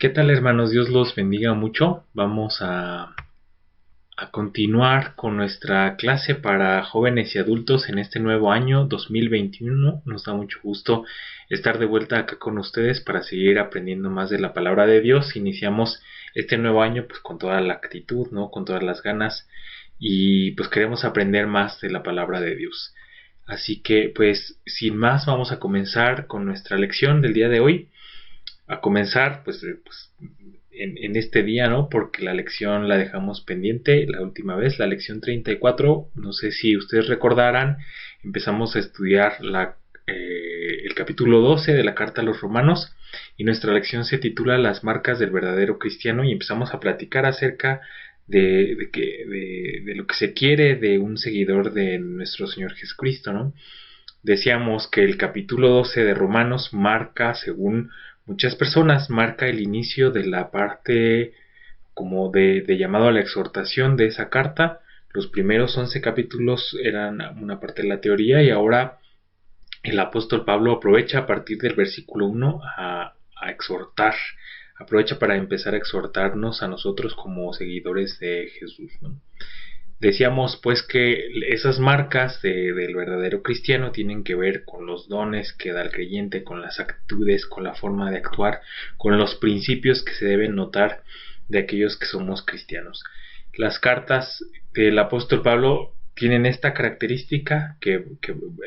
¿Qué tal, hermanos? Dios los bendiga mucho. Vamos a continuar con nuestra clase para jóvenes y adultos en este nuevo año 2021. Nos da mucho gusto estar de vuelta acá con ustedes para seguir aprendiendo más de la palabra de Dios. Iniciamos este nuevo año pues con toda la actitud, ¿no? Con todas las ganas y pues queremos aprender más de la palabra de Dios. Así que pues sin más vamos a comenzar con nuestra lección del día de hoy. A comenzar pues en este día, ¿no? Porque la lección la dejamos pendiente la última vez, la lección 34. No sé si ustedes recordarán, empezamos a estudiar el capítulo 12 de la carta a los romanos y nuestra lección se titula Las marcas del verdadero cristiano y empezamos a platicar acerca de lo que se quiere de un seguidor de nuestro Señor Jesucristo, ¿no? Decíamos que el capítulo 12 de Romanos marca, según muchas personas, marca el inicio de la parte como de llamado a la exhortación de esa carta. Los primeros 11 capítulos eran una parte de la teoría y ahora el apóstol Pablo aprovecha a partir del versículo 1 a exhortar, aprovecha para empezar a exhortarnos a nosotros como seguidores de Jesús, ¿no? Decíamos pues que esas marcas del verdadero cristiano tienen que ver con los dones que da el creyente, con las actitudes, con la forma de actuar, con los principios que se deben notar de aquellos que somos cristianos. Las cartas del apóstol Pablo tienen esta característica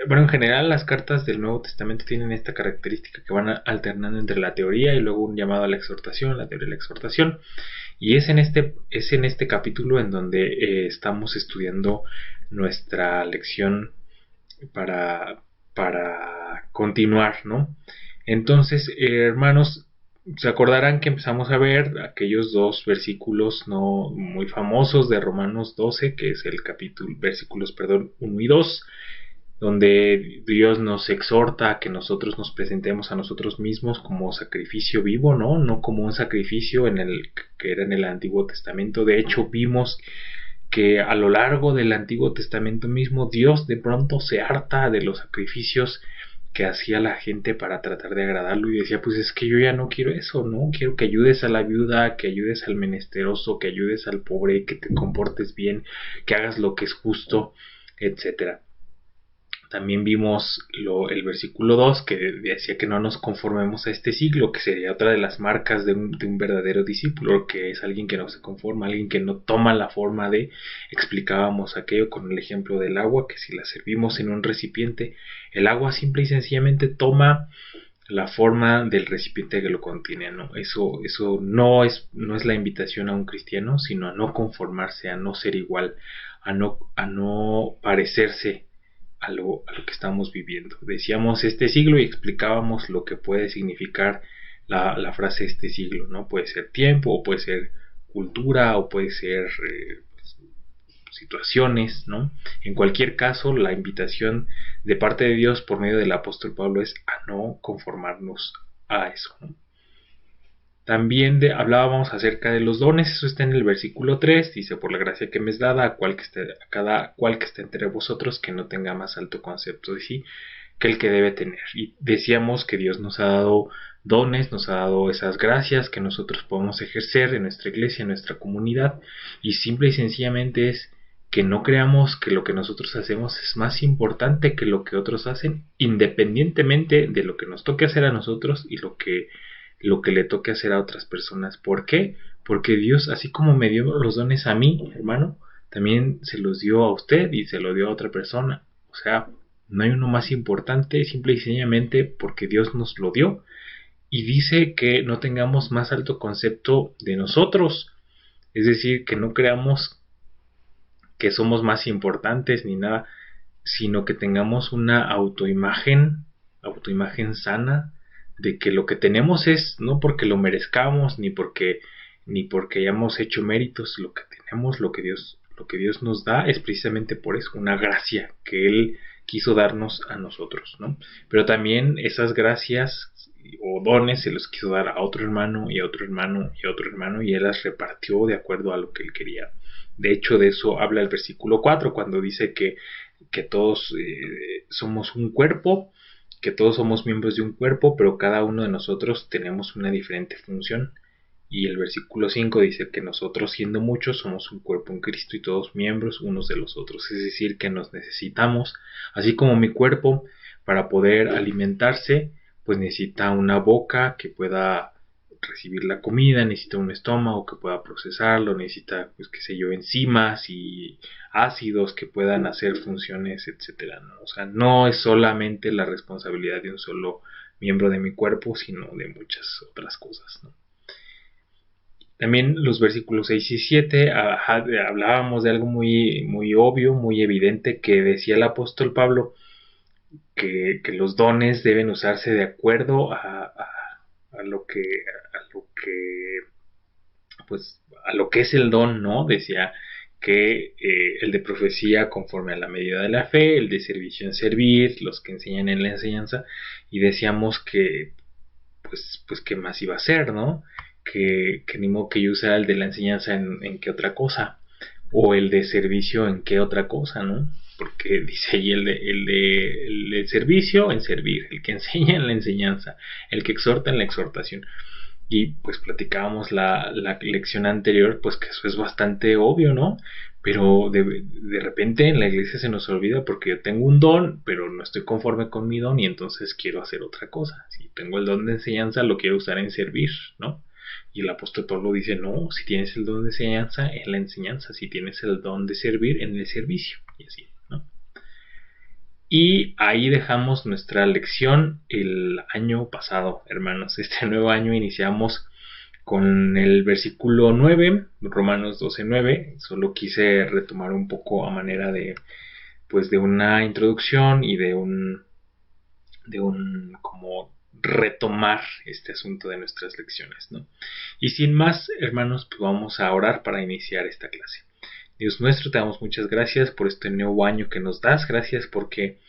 bueno, en general las cartas del Nuevo Testamento tienen esta característica que van alternando entre la teoría y luego un llamado a la exhortación, la teoría y la exhortación. Y es en este capítulo en donde estamos estudiando nuestra lección para continuar, ¿no? Entonces, hermanos, se acordarán que empezamos a ver aquellos dos versículos no muy famosos de Romanos 12, que es el capítulo, versículos, perdón, 1 y 2, donde Dios nos exhorta a que nosotros nos presentemos a nosotros mismos como sacrificio vivo, ¿no? No como un sacrificio que era en el Antiguo Testamento. De hecho, vimos que a lo largo del Antiguo Testamento mismo Dios de pronto se harta de los sacrificios que hacía la gente para tratar de agradarlo y decía, pues es que yo ya no quiero eso, ¿no? Quiero que ayudes a la viuda, que ayudes al menesteroso, que ayudes al pobre, que te comportes bien, que hagas lo que es justo, etcétera. También vimos el versículo 2 que decía que no nos conformemos a este siglo, que sería otra de las marcas de un verdadero discípulo, que es alguien que no se conforma, alguien que no toma la forma de, explicábamos aquello con el ejemplo del agua, que si la servimos en un recipiente, el agua simple y sencillamente toma la forma del recipiente que lo contiene, ¿no? Eso no es la invitación a un cristiano, sino a no conformarse, a no ser igual, a no parecerse a lo que estamos viviendo. Decíamos este siglo y explicábamos lo que puede significar la frase este siglo, ¿no? Puede ser tiempo, o puede ser cultura, o puede ser situaciones, ¿no? En cualquier caso, la invitación de parte de Dios por medio del apóstol Pablo es a no conformarnos a eso, ¿no? También hablábamos acerca de los dones, eso está en el versículo 3, dice, por la gracia que me es dada a cada cual que esté entre vosotros, que no tenga más alto concepto de sí que el que debe tener. Y decíamos que Dios nos ha dado dones, nos ha dado esas gracias que nosotros podemos ejercer en nuestra iglesia, en nuestra comunidad, y simple y sencillamente es que no creamos que lo que nosotros hacemos es más importante que lo que otros hacen, independientemente de lo que nos toque hacer a nosotros y lo que le toque hacer a otras personas. ¿Por qué? Porque Dios, así como me dio los dones a mí, hermano, también se los dio a usted y se lo dio a otra persona. O sea, no hay uno más importante, simple y sencillamente porque Dios nos lo dio. Y dice que no tengamos más alto concepto de nosotros. Es decir, que no creamos que somos más importantes ni nada, sino que tengamos una autoimagen sana, de que lo que tenemos es no porque lo merezcamos ni porque hayamos hecho méritos, lo que tenemos, lo que Dios nos da es precisamente por eso, una gracia que Él quiso darnos a nosotros, ¿no? Pero también esas gracias o dones se los quiso dar a otro hermano y a otro hermano y a otro hermano y Él las repartió de acuerdo a lo que Él quería. De hecho, de eso habla el versículo 4 cuando dice que todos somos un cuerpo, que todos somos miembros de un cuerpo, pero cada uno de nosotros tenemos una diferente función Y el versículo 5 dice que nosotros, siendo muchos, somos un cuerpo en Cristo y todos miembros unos de los otros. Es decir, que nos necesitamos, así como mi cuerpo, para poder alimentarse, pues necesita una boca que pueda recibir la comida, necesita un estómago que pueda procesarlo, necesita, pues qué sé yo, enzimas y ácidos que puedan hacer funciones, etcétera, ¿no? O sea, no es solamente la responsabilidad de un solo miembro de mi cuerpo, sino de muchas otras cosas, ¿no? También los versículos 6 y 7 hablábamos de algo muy, muy obvio, muy evidente, que decía el apóstol Pablo, que los dones deben usarse de acuerdo a lo que pues a lo que es el don, ¿no? Decía que el de profecía conforme a la medida de la fe, el de servicio en servir, los que enseñan en la enseñanza, y decíamos que pues qué más iba a ser, ¿no? Que ni modo que yo usara el de la enseñanza en qué otra cosa, o el de servicio en qué otra cosa, ¿no? Porque dice ahí el de servicio en servir, el que enseña en la enseñanza, el que exhorta en la exhortación. Y pues platicábamos la lección anterior, pues que eso es bastante obvio, ¿no? Pero de repente en la iglesia se nos olvida porque yo tengo un don, pero no estoy conforme con mi don y entonces quiero hacer otra cosa. Si tengo el don de enseñanza, lo quiero usar en servir, ¿no? Y el apóstol Pablo dice, no, si tienes el don de enseñanza, en la enseñanza, si tienes el don de servir, en el servicio, y así, ¿no? Y ahí dejamos nuestra lección el año pasado, hermanos. Este nuevo año iniciamos con el versículo 9, Romanos 12:9. Solo quise retomar un poco a manera de, pues, de una introducción y de un como retomar este asunto de nuestras lecciones, ¿no? Y sin más, hermanos, pues vamos a orar para iniciar esta clase. Dios nuestro, te damos muchas gracias por este nuevo año que nos das. Gracias porque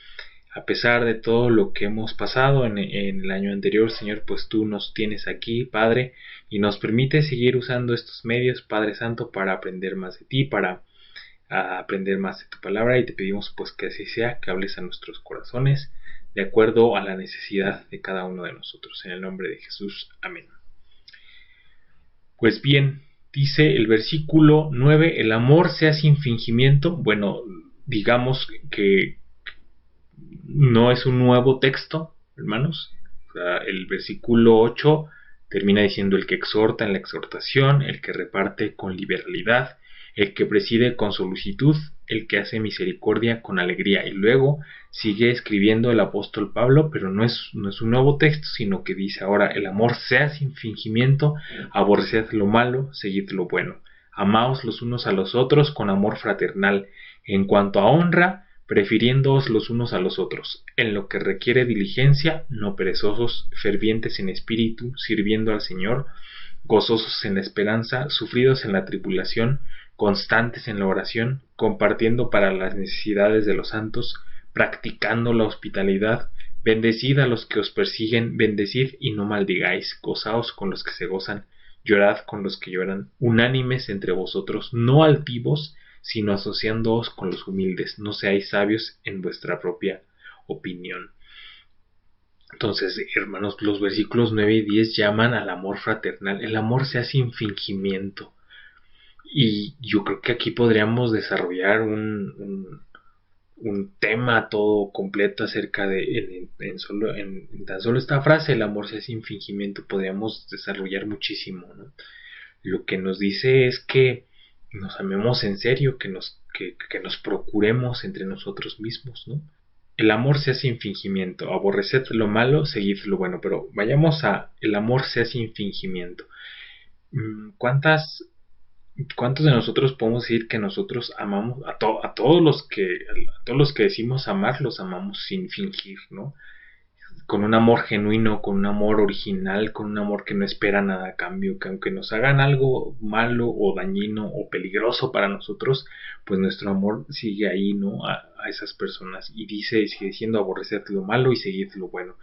a pesar de todo lo que hemos pasado en el año anterior, Señor, pues tú nos tienes aquí, Padre, y nos permite seguir usando estos medios, Padre Santo, para aprender más de ti, para aprender más de tu palabra, y te pedimos pues que así sea, que hables a nuestros corazones de acuerdo a la necesidad de cada uno de nosotros. En el nombre de Jesús. Amén. Pues bien, dice el versículo 9, el amor sea sin fingimiento. Bueno, digamos que no es un nuevo texto, hermanos. O sea, el versículo 8 termina diciendo el que exhorta en la exhortación, el que reparte con liberalidad, el que preside con solicitud, el que hace misericordia con alegría. Y luego sigue escribiendo el apóstol Pablo, pero no es un nuevo texto, sino que dice ahora, el amor sea sin fingimiento, aborreced lo malo, seguid lo bueno. Amaos los unos a los otros con amor fraternal. En cuanto a honra, prefiriéndoos los unos a los otros, en lo que requiere diligencia, no perezosos, fervientes en espíritu, sirviendo al Señor, gozosos en la esperanza, sufridos en la tribulación, constantes en la oración, compartiendo para las necesidades de los santos, practicando la hospitalidad, bendecid a los que os persiguen, bendecid y no maldigáis, gozaos con los que se gozan, llorad con los que lloran, unánimes entre vosotros, no altivos, sino asociándoos con los humildes, no seáis sabios en vuestra propia opinión. Entonces, hermanos, los versículos 9 y 10 llaman al amor fraternal. El amor sea sin fingimiento. Y yo creo que aquí podríamos desarrollar un tema todo completo acerca de, en tan solo esta frase, el amor sea sin fingimiento, podríamos desarrollar muchísimo, ¿no? Lo que nos dice es que nos amemos en serio, que nos procuremos entre nosotros mismos, ¿no? El amor sea sin fingimiento, aborreced lo malo, seguid lo bueno, pero vayamos a el amor sea sin fingimiento. ¿Cuántos de nosotros podemos decir que nosotros amamos a todos los que decimos amar, los amamos sin fingir, ¿no? Con un amor genuino, con un amor original, con un amor que no espera nada a cambio, que aunque nos hagan algo malo o dañino o peligroso para nosotros, pues nuestro amor sigue ahí, ¿no? A esas personas. Y sigue diciendo aborreced lo malo y seguid lo bueno.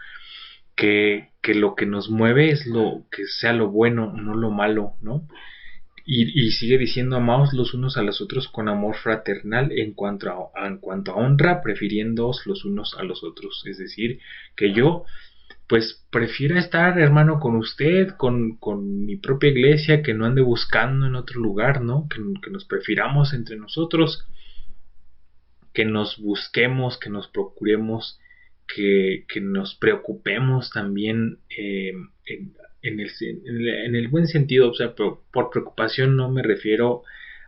Que lo que nos mueve es lo que sea lo bueno, no lo malo, ¿no? Y sigue diciendo amaos los unos a los otros con amor fraternal en cuanto a honra, prefiriéndoos los unos a los otros. Es decir, que yo pues prefiera estar, hermano, con usted, con mi propia iglesia, que no ande buscando en otro lugar, ¿no? Que nos prefiramos entre nosotros, que nos busquemos, que nos procuremos, que nos preocupemos también en el buen sentido. O sea, por preocupación no me refiero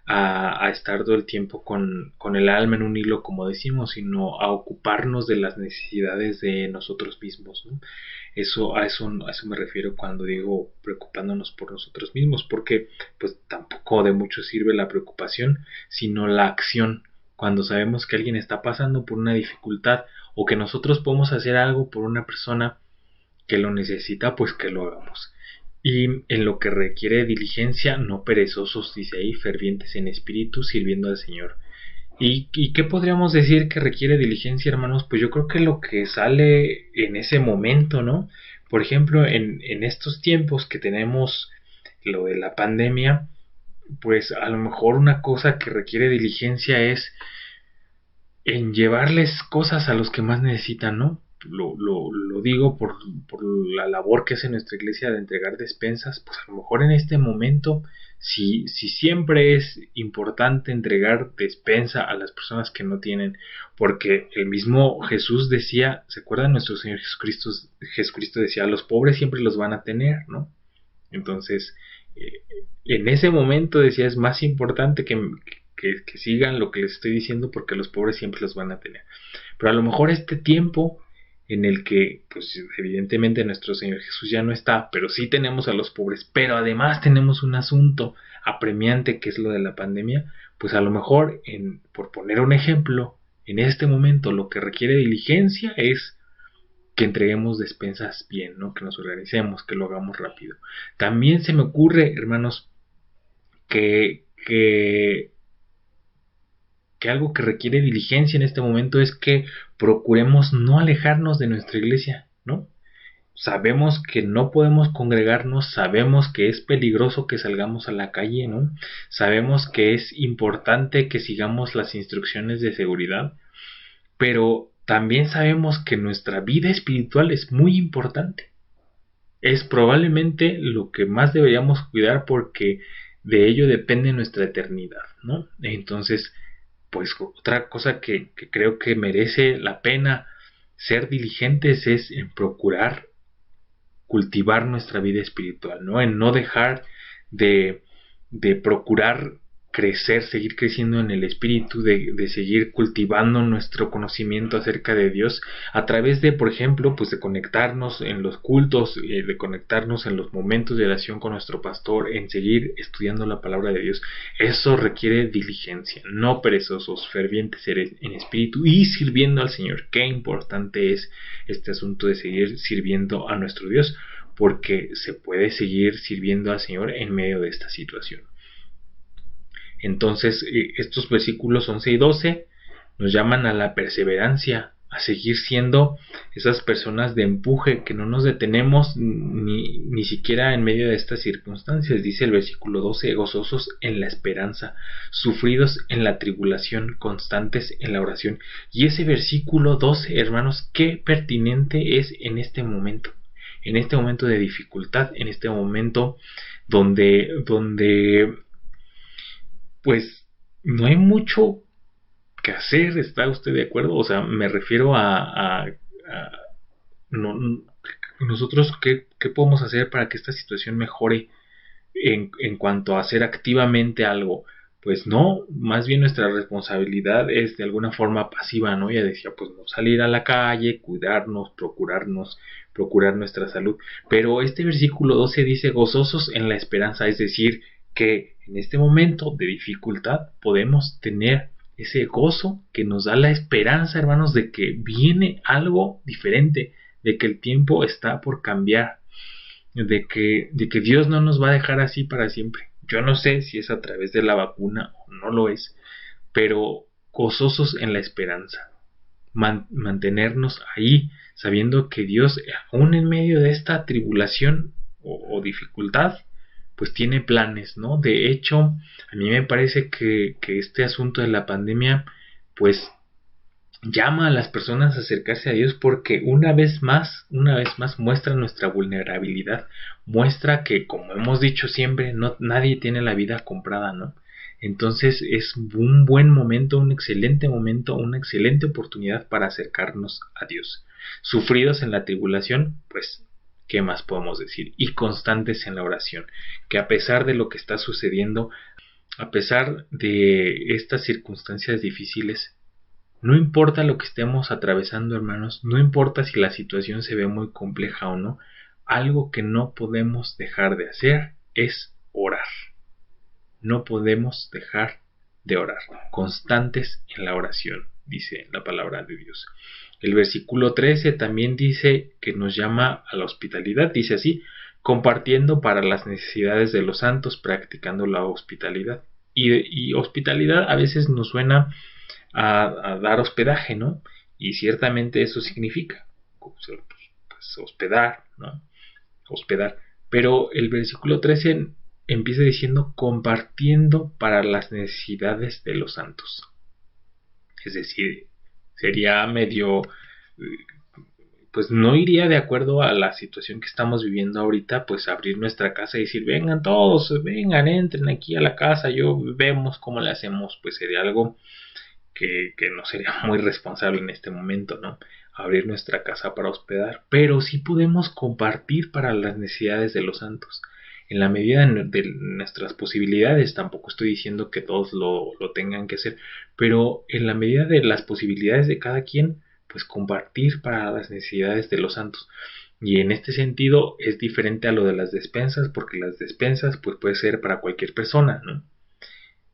a estar todo el tiempo con el alma en un hilo, como decimos, sino a ocuparnos de las necesidades de nosotros mismos, ¿no? A eso me refiero cuando digo preocupándonos por nosotros mismos, porque pues tampoco de mucho sirve la preocupación, sino la acción. Cuando sabemos que alguien está pasando por una dificultad o que nosotros podemos hacer algo por una persona que lo necesita, pues que lo hagamos. Y en lo que requiere diligencia, no perezosos, dice ahí, fervientes en espíritu, sirviendo al Señor. ¿Y qué podríamos decir que requiere diligencia, hermanos? Pues yo creo que lo que sale en ese momento, ¿no? Por ejemplo, en estos tiempos que tenemos lo de la pandemia, pues a lo mejor una cosa que requiere diligencia es en llevarles cosas a los que más necesitan, ¿no? Lo digo por la labor que hace nuestra iglesia de entregar despensas, pues a lo mejor en este momento, si siempre es importante entregar despensa a las personas que no tienen, porque el mismo Jesús decía, ¿se acuerdan? Nuestro Señor Jesucristo decía, los pobres siempre los van a tener, ¿no? Entonces, en ese momento decía, es más importante que sigan lo que les estoy diciendo porque los pobres siempre los van a tener. Pero a lo mejor este tiempo en el que, pues evidentemente nuestro Señor Jesús ya no está, pero sí tenemos a los pobres, pero además tenemos un asunto apremiante que es lo de la pandemia, pues a lo mejor, por poner un ejemplo, en este momento lo que requiere diligencia es que entreguemos despensas bien, ¿no? Que nos organicemos, que lo hagamos rápido. También se me ocurre, hermanos, que algo que requiere diligencia en este momento es que procuremos no alejarnos de nuestra iglesia, ¿no? Sabemos que no podemos congregarnos, sabemos que es peligroso que salgamos a la calle, ¿no? Sabemos que es importante que sigamos las instrucciones de seguridad, pero también sabemos que nuestra vida espiritual es muy importante. Es probablemente lo que más deberíamos cuidar porque de ello depende nuestra eternidad, ¿no? Entonces, pues otra cosa que creo que merece la pena ser diligentes es en procurar cultivar nuestra vida espiritual, ¿no? En no dejar de procurar crecer, seguir creciendo en el espíritu, de seguir cultivando nuestro conocimiento acerca de Dios a través de, por ejemplo, pues de conectarnos en los cultos, de conectarnos en los momentos de oración con nuestro pastor, en seguir estudiando la palabra de Dios. Eso requiere diligencia, no perezosos, fervientes en espíritu y sirviendo al Señor. Qué importante es este asunto de seguir sirviendo a nuestro Dios, porque se puede seguir sirviendo al Señor en medio de esta situación. Entonces, estos versículos 11 y 12 nos llaman a la perseverancia, a seguir siendo esas personas de empuje, que no nos detenemos ni siquiera en medio de estas circunstancias. Dice el versículo 12, gozosos en la esperanza, sufridos en la tribulación, constantes en la oración. Y ese versículo 12, hermanos, qué pertinente es en este momento de dificultad, en este momento donde pues no hay mucho que hacer. ¿Está usted de acuerdo? O sea, me refiero a no, nosotros qué podemos hacer para que esta situación mejore en cuanto a hacer activamente algo. Pues no, más bien nuestra responsabilidad es de alguna forma pasiva, ¿no? Ya decía, pues no salir a la calle, cuidarnos, procurar nuestra salud. Pero este versículo 12 dice gozosos en la esperanza, es decir, que en este momento de dificultad podemos tener ese gozo que nos da la esperanza, hermanos, de que viene algo diferente, de que el tiempo está por cambiar, de que Dios no nos va a dejar así para siempre. Yo no sé si es a través de la vacuna o no lo es, pero gozosos en la esperanza. Mantenernos ahí, sabiendo que Dios, aún en medio de esta tribulación o dificultad, pues tiene planes, ¿no? De hecho, a mí me parece que este asunto de la pandemia, pues llama a las personas a acercarse a Dios porque una vez más muestra nuestra vulnerabilidad, muestra que, como hemos dicho siempre, nadie tiene la vida comprada, ¿no? Entonces es un buen momento, un excelente momento, una excelente oportunidad para acercarnos a Dios. Sufridos en la tribulación, pues, ¿qué más podemos decir? Y constantes en la oración, que a pesar de lo que está sucediendo, a pesar de estas circunstancias difíciles, no importa lo que estemos atravesando, hermanos, no importa si la situación se ve muy compleja o no, algo que no podemos dejar de hacer es orar. No podemos dejar de orar, constantes en la oración, dice la palabra de Dios. El versículo 13 también dice que nos llama a la hospitalidad, dice así, compartiendo para las necesidades de los santos, practicando la hospitalidad. Y hospitalidad a veces nos suena a dar hospedaje, ¿no? Y ciertamente eso significa pues, hospedar, ¿no? Hospedar. Pero el versículo 13 empieza diciendo compartiendo para las necesidades de los santos. Es decir, sería medio, pues no iría de acuerdo a la situación que estamos viviendo ahorita, pues abrir nuestra casa y decir, vengan todos, vengan, entren aquí a la casa, vemos cómo le hacemos, pues sería algo que no sería muy responsable en este momento, ¿no? Abrir nuestra casa para hospedar, pero sí podemos compartir para las necesidades de los santos. En la medida de nuestras posibilidades, tampoco estoy diciendo que todos lo tengan que hacer, pero en la medida de las posibilidades de cada quien, pues compartir para las necesidades de los santos. Y en este sentido es diferente a lo de las despensas, porque las despensas pues puede ser para cualquier persona, ¿no?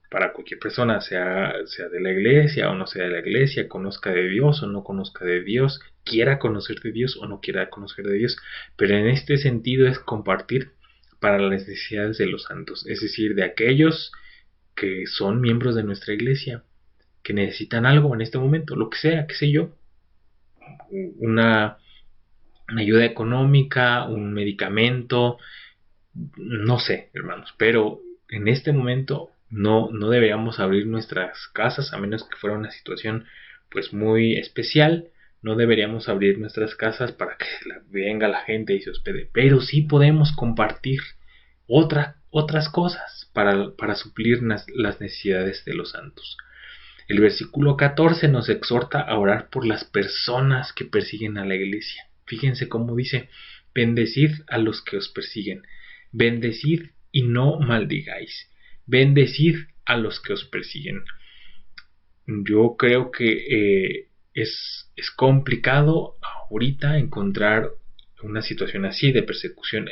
Para cualquier persona, sea de la iglesia o no sea de la iglesia, conozca de Dios o no conozca de Dios, quiera conocer de Dios o no quiera conocer de Dios. Pero en este sentido es compartir para las necesidades de los santos, es decir, de aquellos que son miembros de nuestra iglesia, que necesitan algo en este momento, lo que sea, qué sé yo, una ayuda económica, un medicamento, no sé, hermanos, pero en este momento no deberíamos abrir nuestras casas a menos que fuera una situación pues muy especial. No deberíamos abrir nuestras casas para que venga la gente y se hospede, pero sí podemos compartir otras cosas para suplir las necesidades de los santos. El versículo 14 nos exhorta a orar por las personas que persiguen a la iglesia. Fíjense cómo dice, bendecid a los que os persiguen, bendecid y no maldigáis, bendecid a los que os persiguen. Yo creo que es complicado ahorita encontrar una situación así de persecución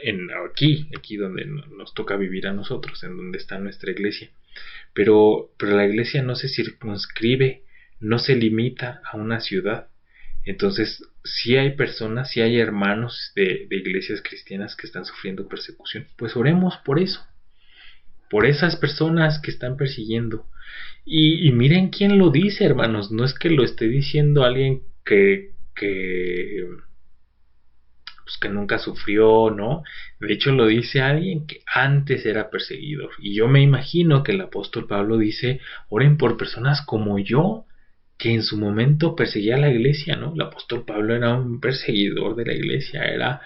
aquí donde nos toca vivir a nosotros, en donde está nuestra iglesia. Pero la iglesia no se circunscribe, no se limita a una ciudad. Entonces, si hay personas, si hay hermanos de iglesias cristianas que están sufriendo persecución, pues oremos por eso, por esas personas que están persiguiendo. Y miren quién lo dice, hermanos, no es que lo esté diciendo alguien pues que nunca sufrió, ¿no? De hecho lo dice alguien que antes era perseguidor. Y yo me imagino que el apóstol Pablo dice, oren por personas como yo, que en su momento perseguía a la iglesia, ¿no? El apóstol Pablo era un perseguidor de la iglesia,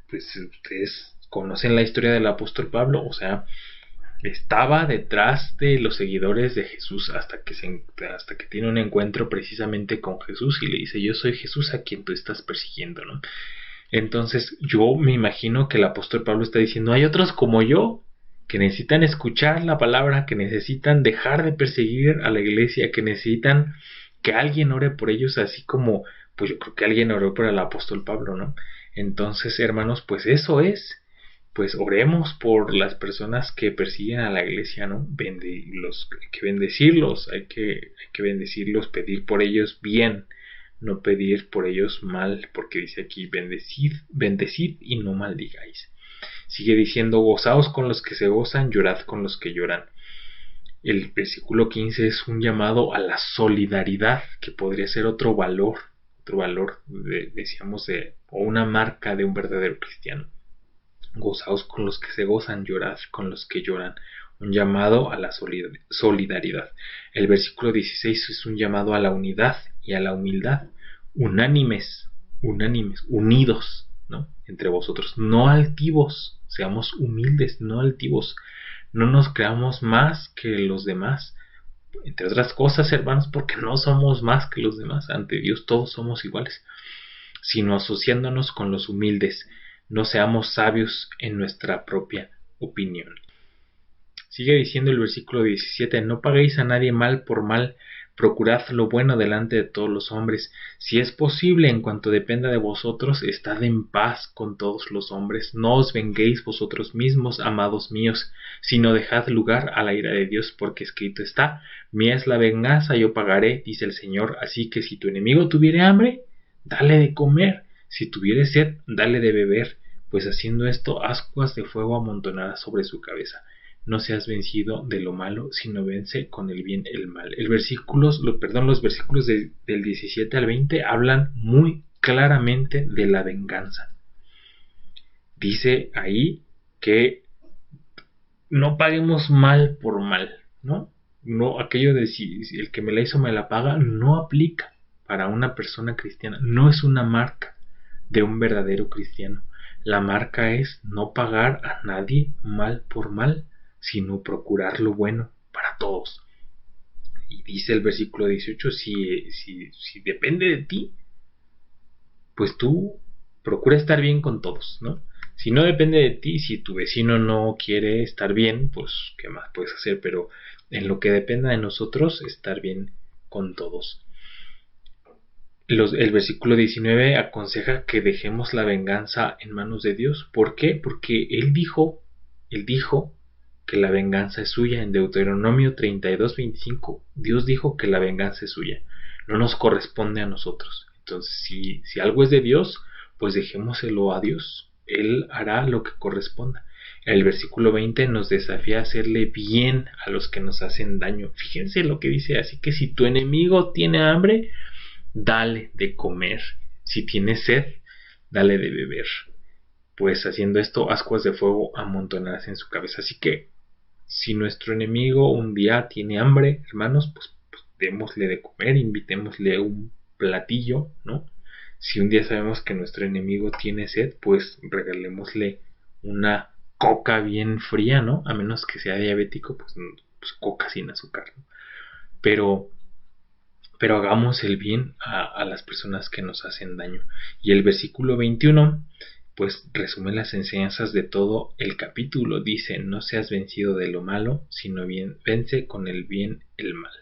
pues ustedes conocen la historia del apóstol Pablo, o sea, estaba detrás de los seguidores de Jesús hasta que tiene un encuentro precisamente con Jesús y le dice, yo soy Jesús a quien tú estás persiguiendo, ¿no? Entonces yo me imagino que el apóstol Pablo está diciendo, hay otros como yo que necesitan escuchar la palabra, que necesitan dejar de perseguir a la iglesia, que necesitan que alguien ore por ellos, así como pues yo creo que alguien oró por el apóstol Pablo, ¿no? Entonces, hermanos, pues eso es, pues oremos por las personas que persiguen a la iglesia, ¿no? Hay que bendecirlos, hay que bendecirlos, pedir por ellos bien, no pedir por ellos mal, porque dice aquí, bendecid y no maldigáis. Sigue diciendo, gozaos con los que se gozan, llorad con los que lloran. El versículo 15 es un llamado a la solidaridad, que podría ser otro valor, decíamos, o una marca de un verdadero cristiano. Gozaos con los que se gozan, llorad con los que lloran. Un llamado a la solidaridad. El versículo 16 es un llamado a la unidad y a la humildad, unidos, ¿no? Entre vosotros, no altivos, seamos humildes, no altivos, no nos creamos más que los demás, entre otras cosas, hermanos, porque no somos más que los demás, ante Dios todos somos iguales, sino asociándonos con los humildes, no seamos sabios en nuestra propia opinión. Sigue diciendo el versículo 17, no paguéis a nadie mal por mal, procurad lo bueno delante de todos los hombres. Si es posible, en cuanto dependa de vosotros, estad en paz con todos los hombres. No os venguéis vosotros mismos, amados míos, sino dejad lugar a la ira de Dios, porque escrito está, mía es la venganza, yo pagaré, dice el Señor. Así que si tu enemigo tuviere hambre, dale de comer, si tuviere sed, dale de beber, pues haciendo esto, ascuas de fuego amontonadas sobre su cabeza. No seas vencido de lo malo, sino vence con el bien el mal. Los versículos del 17 al 20 hablan muy claramente de la venganza. Dice ahí que no paguemos mal por mal, ¿no? No, aquello de si el que me la hizo me la paga, no aplica para una persona cristiana. No es una marca de un verdadero cristiano. La marca es no pagar a nadie mal por mal, sino procurar lo bueno para todos. Y dice el versículo 18, si depende de ti, pues tú procura estar bien con todos, ¿no? Si no depende de ti, si tu vecino no quiere estar bien, pues qué más puedes hacer, pero en lo que dependa de nosotros, estar bien con todos. El versículo 19 aconseja que dejemos la venganza en manos de Dios. ¿Por qué? Porque Él dijo que la venganza es suya. En Deuteronomio 32:25, Dios dijo que la venganza es suya, no nos corresponde a nosotros. Entonces, si algo es de Dios, pues dejémoselo a Dios, Él hará lo que corresponda. El versículo 20 nos desafía a hacerle bien a los que nos hacen daño. Fíjense lo que dice, así que si tu enemigo tiene hambre, dale de comer, si tiene sed, dale de beber, pues haciendo esto, ascuas de fuego amontonadas en su cabeza. Así que si nuestro enemigo un día tiene hambre, hermanos, pues démosle de comer, invitémosle un platillo, ¿no? Si un día sabemos que nuestro enemigo tiene sed, pues regalémosle una coca bien fría, ¿no? A menos que sea diabético, pues coca sin azúcar, ¿no? Pero hagamos el bien a las personas que nos hacen daño. Y el versículo 21 pues resume las enseñanzas de todo el capítulo. Dice, no seas vencido de lo malo, sino vence con el bien el mal.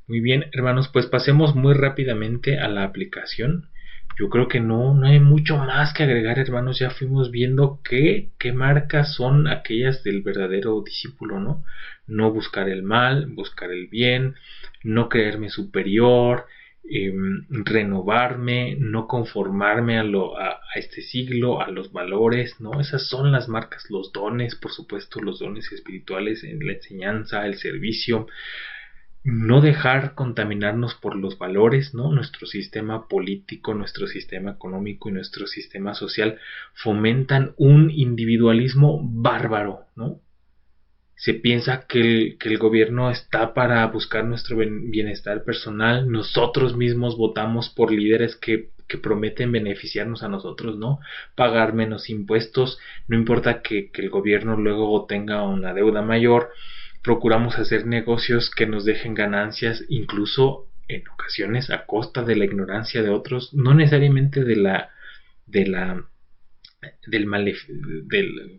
Muy bien, hermanos, pues pasemos muy rápidamente a la aplicación. Yo creo que no hay mucho más que agregar, hermanos. Ya fuimos viendo qué marcas son aquellas del verdadero discípulo, ¿no? No buscar el mal, buscar el bien, no creerme superior, renovarme, no conformarme a este siglo, a los valores, ¿no? Esas son las marcas, los dones, por supuesto, los dones espirituales, en la enseñanza, el servicio. No dejar contaminarnos por los valores, ¿no? Nuestro sistema político, nuestro sistema económico y nuestro sistema social fomentan un individualismo bárbaro, ¿no? Se piensa que el gobierno está para buscar nuestro bienestar personal. Nosotros mismos votamos por líderes que prometen beneficiarnos a nosotros, ¿no? Pagar menos impuestos, no importa que el gobierno luego tenga una deuda mayor. Procuramos hacer negocios que nos dejen ganancias, incluso en ocasiones a costa de la ignorancia de otros, no necesariamente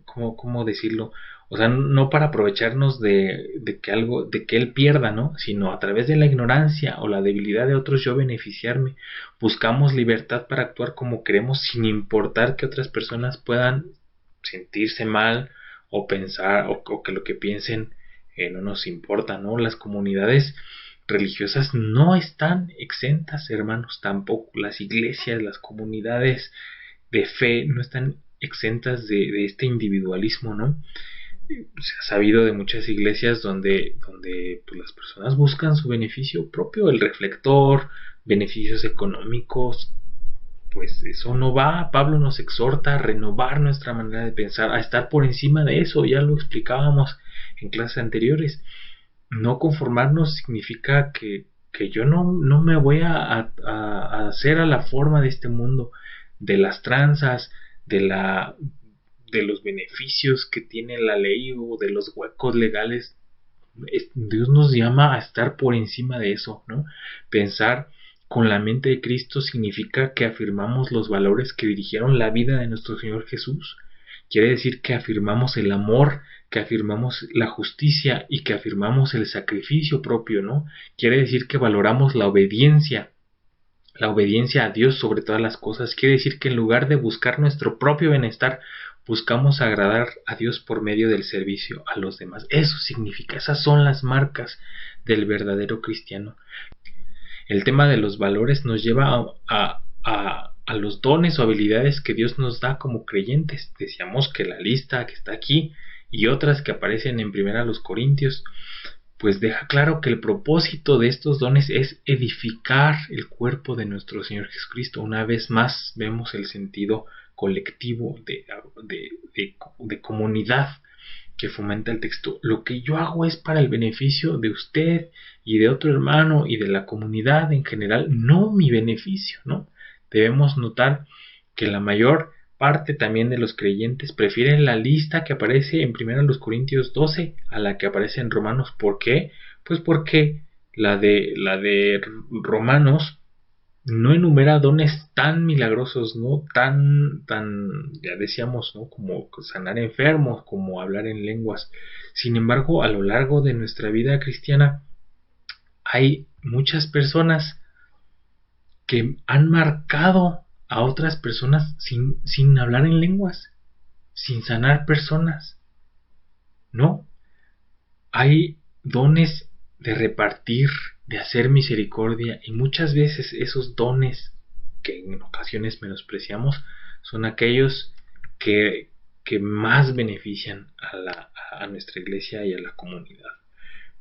¿cómo decirlo? O sea, no para aprovecharnos de que él pierda, ¿no? Sino a través de la ignorancia o la debilidad de otros yo beneficiarme. Buscamos libertad para actuar como queremos sin importar que otras personas puedan sentirse mal o pensar o que lo que piensen no nos importa, ¿no? Las comunidades religiosas no están exentas, hermanos, tampoco. Las iglesias, las comunidades de fe no están exentas de este individualismo, ¿no? Se ha sabido de muchas iglesias donde pues, las personas buscan su beneficio propio, el reflector, beneficios económicos. Pues eso no va. Pablo nos exhorta a renovar nuestra manera de pensar, a estar por encima de eso. Ya lo explicábamos en clases anteriores. No conformarnos significa que que yo no me voy a hacer a la forma de este mundo, de las tranzas, de los beneficios que tiene la ley o de los huecos legales. Dios nos llama a estar por encima de eso, ¿no? Pensar con la mente de Cristo significa que afirmamos los valores que dirigieron la vida de nuestro Señor Jesús. Quiere decir que afirmamos el amor, que afirmamos la justicia y que afirmamos el sacrificio propio, ¿no? Quiere decir que valoramos la obediencia a Dios sobre todas las cosas. Quiere decir que en lugar de buscar nuestro propio bienestar, buscamos agradar a Dios por medio del servicio a los demás. Eso significa, esas son las marcas del verdadero cristiano. El tema de los valores nos lleva a los dones o habilidades que Dios nos da como creyentes. Decíamos que la lista que está aquí y otras que aparecen en 1 Corintios, pues deja claro que el propósito de estos dones es edificar el cuerpo de nuestro Señor Jesucristo. Una vez más vemos el sentido colectivo de comunidad que fomenta el texto. Lo que yo hago es para el beneficio de usted y de otro hermano y de la comunidad en general, no mi beneficio, ¿no? Debemos notar que la mayor parte también de los creyentes prefieren la lista que aparece en 1 Corintios 12 a la que aparece en Romanos. ¿Por qué? Pues porque la de Romanos no enumera dones tan milagrosos, ¿no? Ya decíamos, ¿no? Como sanar enfermos, como hablar en lenguas. Sin embargo, a lo largo de nuestra vida cristiana hay muchas personas que han marcado a otras personas sin hablar en lenguas, sin sanar personas, ¿no? Hay dones de repartir, de hacer misericordia, y muchas veces esos dones que en ocasiones menospreciamos son aquellos que más benefician a nuestra iglesia y a la comunidad.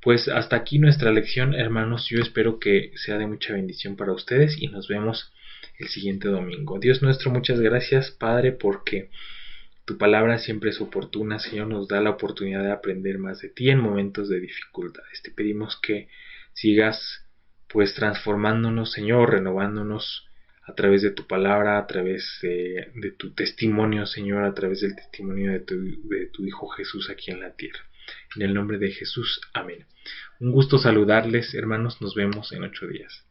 Pues hasta aquí nuestra lección, hermanos. Yo espero que sea de mucha bendición para ustedes y nos vemos el siguiente domingo. Dios nuestro, muchas gracias, Padre, porque tu palabra siempre es oportuna, Señor. Nos da la oportunidad de aprender más de ti en momentos de dificultades. Te pedimos que sigas pues transformándonos, Señor, renovándonos a través de tu palabra, a través de tu testimonio, Señor, a través del testimonio de tu Hijo Jesús aquí en la tierra. En el nombre de Jesús, amén. Un gusto saludarles, hermanos. Nos vemos en 8 días.